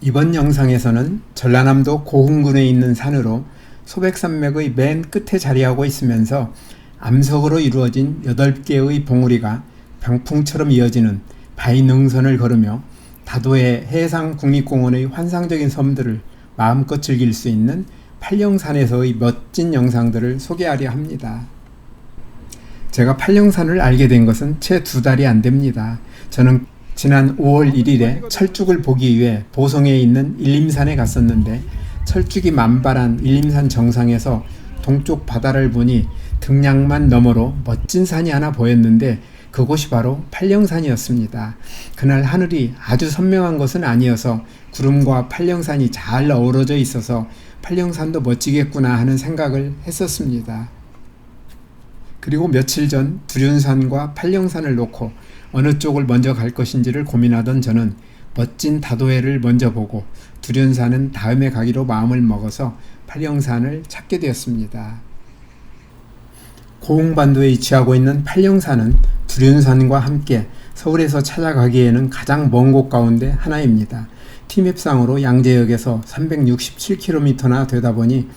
이번 영상에서는 전라남도 고흥군에 있는 산으로 소백산맥의 맨 끝에 자리하고 있으면서 암석으로 이루어진 8개의 봉우리가 병풍처럼 이어지는 바위능선을 걸으며 다도해 해상국립공원의 환상적인 섬들을 마음껏 즐길 수 있는 팔령산에서의 멋진 영상들을 소개하려 합니다. 제가 팔령산을 알게 된 것은 채 2달이 안 됩니다. 저는 지난 5월 1일에 철쭉을 보기 위해 보성에 있는 일림산에 갔었는데 철쭉이 만발한 일림산 정상에서 동쪽 바다를 보니 등량만 너머로 멋진 산이 하나 보였는데 그곳이 바로 팔령산이었습니다. 그날 하늘이 아주 선명한 것은 아니어서 구름과 팔령산이 잘 어우러져 있어서 팔령산도 멋지겠구나 하는 생각을 했었습니다. 그리고 며칠 전 두륜산과 팔령산을 놓고 어느 쪽을 먼저 갈 것인지를 고민하던 저는 멋진 다도해를 먼저 보고 두륜산은 다음에 가기로 마음을 먹어서 팔령산을 찾게 되었습니다. 고흥반도에 위치하고 있는 팔령산은 두륜산과 함께 서울에서 찾아가기에는 가장 먼 곳 가운데 하나입니다. 티맵상으로 양재역에서 367km나 되다 보니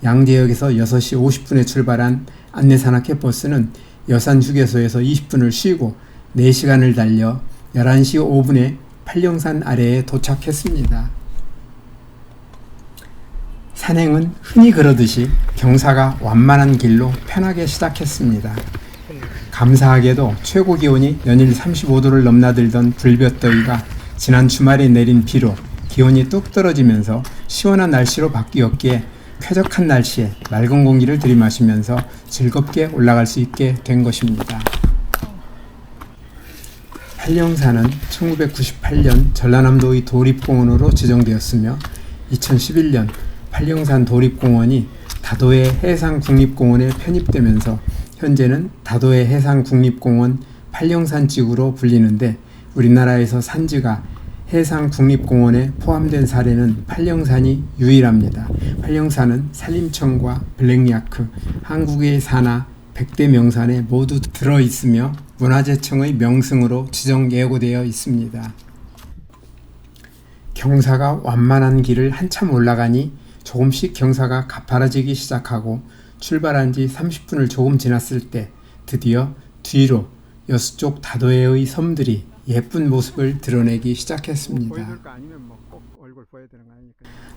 양재역에서 6시 50분에 출발한 안내산악회 버스는 여산휴게소에서 20분을 쉬고 4시간을 달려 11시 5분에 팔령산 아래에 도착했습니다. 산행은 흔히 그러듯이 경사가 완만한 길로 편하게 시작했습니다. 감사하게도 최고 기온이 연일 35도를 넘나들던 불볕더위가 지난 주말에 내린 비로 기온이 뚝 떨어지면서 시원한 날씨로 바뀌었기에 쾌적한 날씨에 맑은 공기를 들이마시면서 즐겁게 올라갈 수 있게 된 것입니다. 팔령산은 1998년 전라남도의 도립공원으로 지정되었으며 2011년 팔령산 도립공원이 다도해 해상국립공원에 편입되면서 현재는 다도해 해상국립공원 팔령산 지구로 불리는데 우리나라에서 산지가 해상국립공원에 포함된 사례는 팔령산이 유일합니다. 팔령산은 산림청과 블랙야크, 한국의 산하 100대 명산에 모두 들어있으며 문화재청의 명승으로 지정 예고되어 있습니다. 경사가 완만한 길을 한참 올라가니 조금씩 경사가 가파라지기 시작하고 출발한 지 30분을 조금 지났을 때 드디어 뒤로 여수쪽 다도해의 섬들이 예쁜 모습을 드러내기 시작했습니다.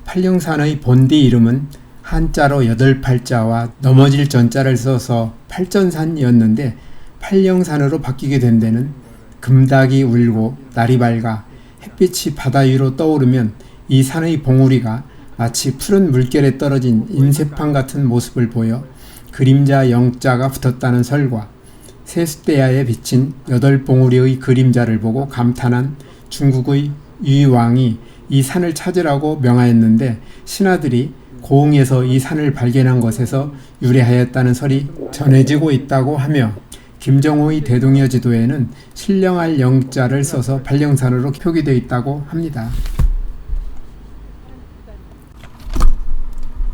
팔령산의 본디 이름은 한자로 8팔자와 넘어질 전자를 써서 팔전산이었는데 팔령산으로 바뀌게 된 데는 금닭이 울고 날이 밝아 햇빛이 바다 위로 떠오르면 이 산의 봉우리가 마치 푸른 물결에 떨어진 인쇄판 같은 모습을 보여 그림자 영자가 붙었다는 설과 세숫대야에 비친 8봉우리의 그림자를 보고 감탄한 중국의 유왕이 이 산을 찾으라고 명하였는데 신하들이 고흥에서 이 산을 발견한 것에서 유래하였다는 설이 전해지고 있다고 하며 김정호의 대동여 지도에는 신령할 영자를 써서 팔령산으로 표기되어 있다고 합니다.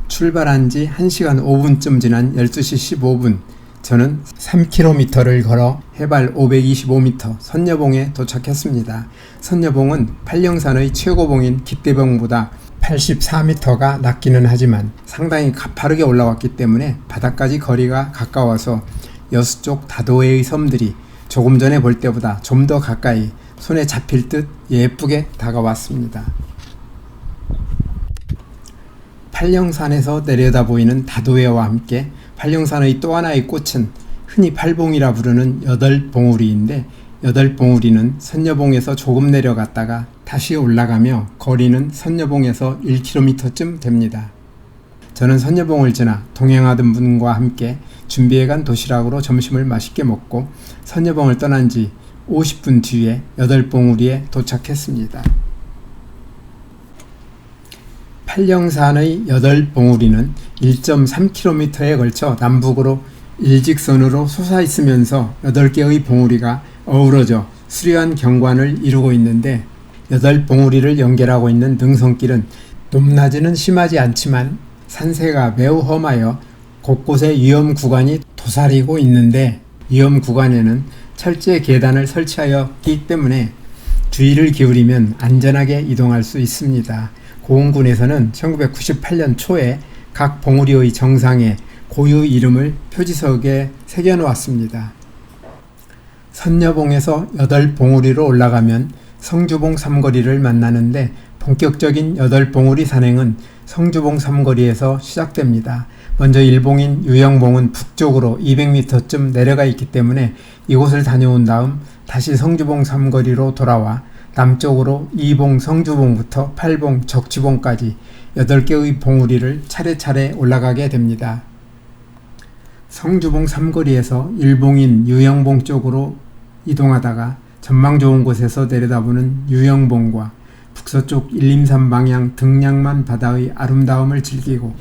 출발한 지 1시간 5분쯤 지난 12시 15분 저는 3km를 걸어 해발 525m 선녀봉에 도착했습니다. 선녀봉은 팔령산의 최고봉인 깃대봉보다 84m가 낮기는 하지만 상당히 가파르게 올라왔기 때문에 바다까지 거리가 가까워서 여수 쪽 다도해의 섬들이 조금 전에 볼 때보다 좀 더 가까이 손에 잡힐 듯 예쁘게 다가왔습니다. 팔령산에서 내려다 보이는 다도해와 함께 팔령산의 또 하나의 꽃은 흔히 팔봉이라 부르는 8봉우리인데 8봉우리는 선녀봉에서 조금 내려갔다가 다시 올라가며 거리는 선녀봉에서 1km쯤 됩니다. 저는 선녀봉을 지나 동행하던 분과 함께 준비해간 도시락으로 점심을 맛있게 먹고 선녀봉을 떠난 지 50분 뒤에 8봉우리에 도착했습니다. 팔령산의 8봉우리는 1.3km에 걸쳐 남북으로 일직선으로 솟아있으면서 8개의 봉우리가 어우러져 수려한 경관을 이루고 있는데 8봉우리를 연결하고 있는 능선길은 높낮이는 심하지 않지만 산세가 매우 험하여 곳곳에 위험 구간이 도사리고 있는데 위험 구간에는 철제 계단을 설치하였기 때문에 주의를 기울이면 안전하게 이동할 수 있습니다. 고흥군에서는 1998년 초에 각 봉우리의 정상에 고유 이름을 표지석에 새겨놓았습니다. 선녀봉에서 8봉우리로 올라가면 성주봉 삼거리를 만나는데 본격적인 8봉우리 산행은 성주봉 삼거리에서 시작됩니다. 먼저 1봉인 유영봉은 북쪽으로 200m쯤 내려가 있기 때문에 이곳을 다녀온 다음 다시 성주봉 삼거리로 돌아와 남쪽으로 2봉 성주봉부터 8봉 적지봉까지 8개의 봉우리를 차례차례 올라가게 됩니다. 성주봉 삼거리에서 1봉인 유영봉 쪽으로 이동하다가 전망 좋은 곳에서 내려다보는 유영봉과 북서쪽 일림산 방향 등량만 바다의 아름다움을 즐기고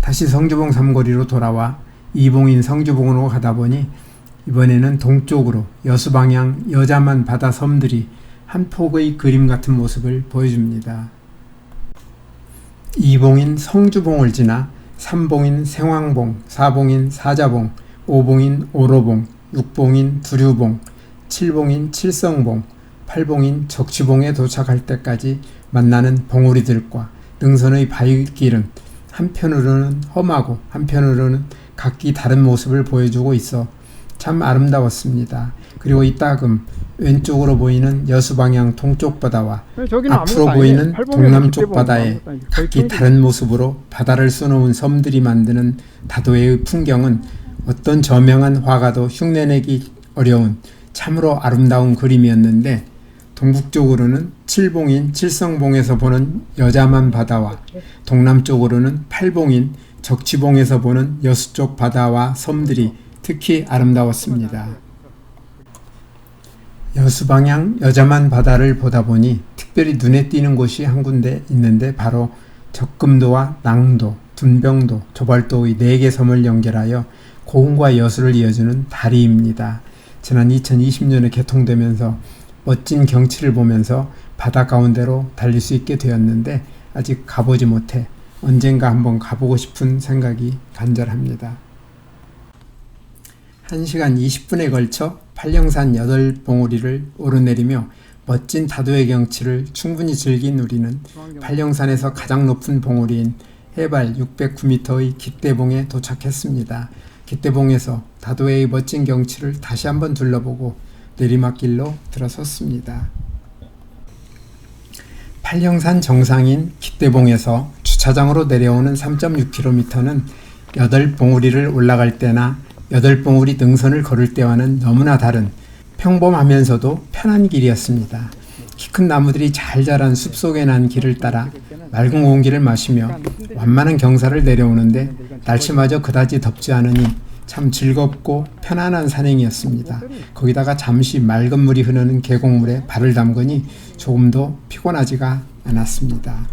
다시 성주봉 삼거리로 돌아와 2봉인 성주봉으로 가다 보니 이번에는 동쪽으로 여수방향 여자만 바다 섬들이 한 폭의 그림 같은 모습을 보여줍니다. 2봉인 성주봉을 지나 3봉인 생황봉, 4봉인 사자봉, 5봉인 오로봉, 6봉인 두류봉, 7봉인 칠성봉, 8봉인 적치봉에 도착할 때까지 만나는 봉우리들과 능선의 바위길은 한편으로는 험하고 한편으로는 각기 다른 모습을 보여주고 있어 참 아름다웠습니다. 그리고 이따금 왼쪽으로 보이는 여수방향 동쪽 바다와 앞으로 보이는 동남쪽 바다에 각기 다른 모습으로 바다를 써놓은 섬들이 만드는 다도해의 풍경은 어떤 저명한 화가도 흉내내기 어려운 참으로 아름다운 그림이었는데, 동북쪽으로는 7봉인 칠성봉에서 보는 여자만 바다와 동남쪽으로는 8봉인 적치봉에서 보는 여수 쪽 바다와 섬들이 특히 아름다웠습니다. 여수 방향 여자만 바다를 보다 보니 특별히 눈에 띄는 곳이 한 군데 있는데 바로 적금도와 낭도, 둔병도, 조발도의 4개 섬을 연결하여 고흥과 여수를 이어주는 다리입니다. 지난 2020년에 개통되면서 멋진 경치를 보면서 바다 가운데로 달릴 수 있게 되었는데 아직 가보지 못해 언젠가 한번 가보고 싶은 생각이 간절합니다. 1시간 20분에 걸쳐 팔령산 8봉우리를 오르내리며 멋진 다도해 경치를 충분히 즐긴 우리는 팔령산에서 가장 높은 봉우리인 해발 609m의 깃대봉에 도착했습니다. 깃대봉에서 다도해의 멋진 경치를 다시 한번 둘러보고 내리막길로 들어섰습니다. 팔령산 정상인 깃대봉에서 주차장으로 내려오는 3.6km는 8봉우리를 올라갈 때나 8봉우리 능선을 걸을 때와는 너무나 다른 평범하면서도 편한 길이었습니다. 키 큰 나무들이 잘 자란 숲속에 난 길을 따라 맑은 공기를 마시며 완만한 경사를 내려오는데 날씨마저 그다지 덥지 않으니 참 즐겁고 편안한 산행이었습니다. 거기다가 잠시 맑은 물이 흐르는 계곡물에 발을 담그니 조금도 피곤하지가 않았습니다.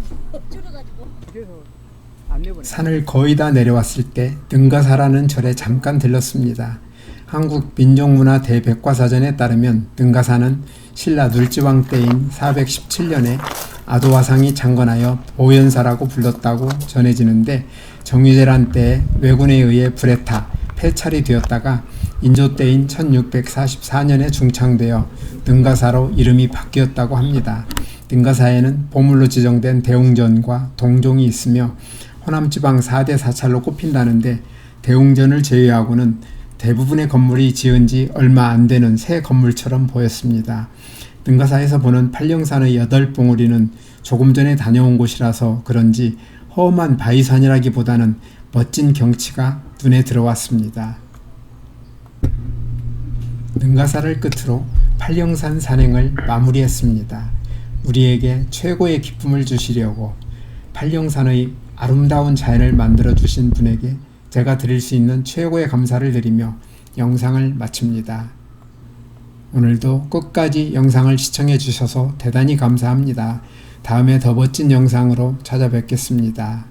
산을 거의 다 내려왔을 때 능가사라는 절에 잠깐 들렀습니다. 한국 민족문화 대백과사전에 따르면 능가사는 신라 눌지왕 때인 417년에 아도화상이 창건하여 보현사라고 불렀다고 전해지는데, 정유재란 때에 왜군에 의해 불에 타 폐찰이 되었다가 인조 때인 1644년에 중창되어 능가사로 이름이 바뀌었다고 합니다. 능가사에는 보물로 지정된 대웅전과 동종이 있으며 호남지방 4대 사찰로 꼽힌다는데, 대웅전을 제외하고는 대부분의 건물이 지은 지 얼마 안 되는 새 건물처럼 보였습니다. 능가사에서 보는 팔령산의 8봉우리는 조금 전에 다녀온 곳이라서 그런지 험한 바위산이라기보다는 멋진 경치가 눈에 들어왔습니다. 능가사를 끝으로 팔령산 산행을 마무리했습니다. 우리에게 최고의 기쁨을 주시려고 팔령산의 아름다운 자연을 만들어 주신 분에게 제가 드릴 수 있는 최고의 감사를 드리며 영상을 마칩니다. 오늘도 끝까지 영상을 시청해 주셔서 대단히 감사합니다. 다음에 더 멋진 영상으로 찾아뵙겠습니다.